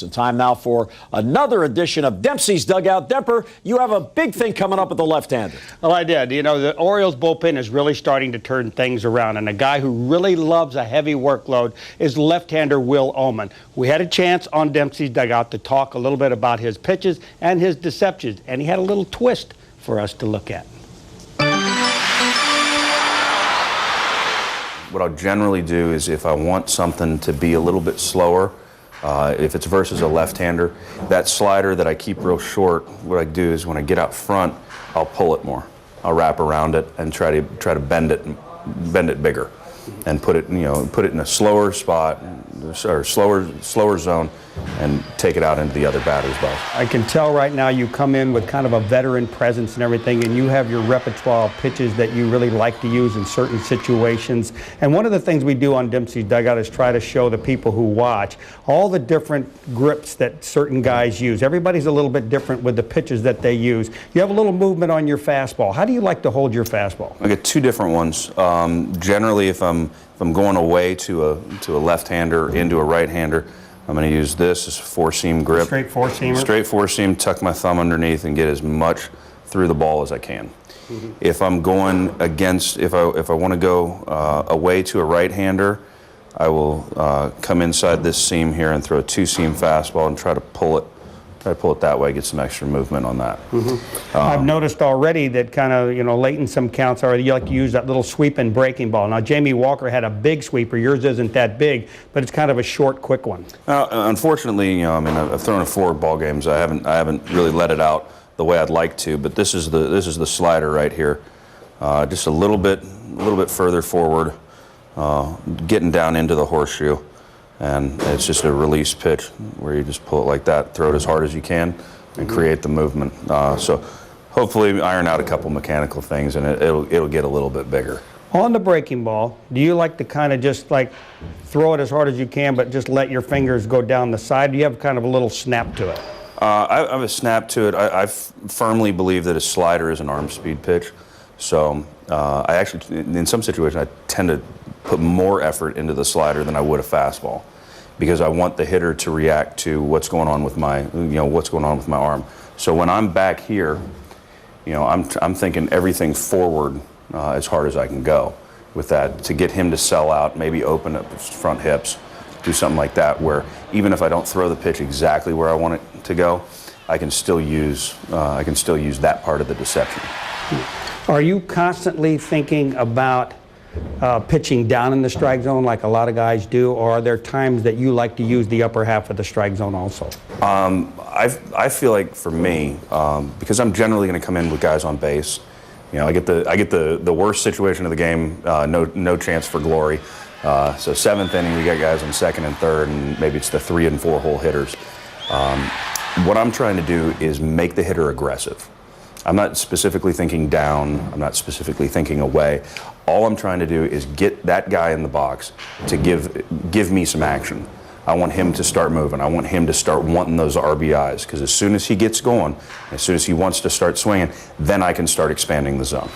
And time now for another edition of Dempsey's Dugout. Demper, you have a big thing coming up with the left-hander. Well, I did. You know, the Orioles bullpen is really starting to turn things around, and a guy who really loves a heavy workload is left-hander Will Ohman. We had a chance on Dempsey's Dugout to talk a little bit about his pitches and his deceptions, and he had a little twist for us to look at. What I'll generally do is if I want something to be a little bit slower, if it's versus a left-hander, that slider that I keep real short, what I do is when I get out front, I'll pull it more. I'll wrap around it and try to bend it bigger, and put it in a slower spot or slower zone, and take it out into the other batter's box. I can tell right now you come in with kind of a veteran presence and everything, and you have your repertoire of pitches that you really like to use in certain situations. And one of the things we do on Dempsey's Dugout is try to show the people who watch all the different grips that certain guys use. Everybody's a little bit different with the pitches that they use. You have a little movement on your fastball. How do you like to hold your fastball? I get two different ones. Generally, if I'm going away to a left-hander into a right-hander, I'm going to use this as a four-seam grip. Straight four-seamer? Straight four-seam, tuck my thumb underneath and get as much through the ball as I can. Mm-hmm. If I'm going against, if I want to go away to a right-hander, I will come inside this seam here and throw a two-seam fastball and try to pull it that way, get some extra movement on that. Mm-hmm. I've noticed already that kind of, late in some counts already, you like to use that little sweep and breaking ball. Now, Jamie Walker had a big sweeper. Yours isn't that big, but it's kind of a short, quick one. Unfortunately, I've thrown 4 ball games. I haven't really let it out the way I'd like to, but this is the slider right here. Just a little bit further forward, getting down into the horseshoe. And it's just a release pitch where you just pull it like that, throw it as hard as you can, and create the movement. So hopefully iron out a couple mechanical things, and it'll get a little bit bigger. On the breaking ball, do you like to kind of just like throw it as hard as you can, but just let your fingers go down the side? Do you have kind of a little snap to it? I have a snap to it. I firmly believe that a slider is an arm speed pitch. So I actually, in some situations, I tend to put more effort into the slider than I would a fastball, because I want the hitter to react to what's going on with my, arm. So when I'm back here, I'm thinking everything forward as hard as I can go with that, to get him to sell out, maybe open up his front hips, do something like that, where even if I don't throw the pitch exactly where I want it to go, I can still use that part of the deception. Are you constantly thinking about pitching down in the strike zone like a lot of guys do, or are there times that you like to use the upper half of the strike zone also? I feel like for me, because I'm generally going to come in with guys on base, I get the worst situation of the game, no chance for glory. So 7th inning, we got guys on 2nd and 3rd, and maybe it's the 3 and 4 hole hitters. What I'm trying to do is make the hitter aggressive. I'm not specifically thinking down, I'm not specifically thinking away. All I'm trying to do is get that guy in the box to give me some action. I want him to start moving. I want him to start wanting those RBIs, because as soon as he gets going, as soon as he wants to start swinging, then I can start expanding the zone.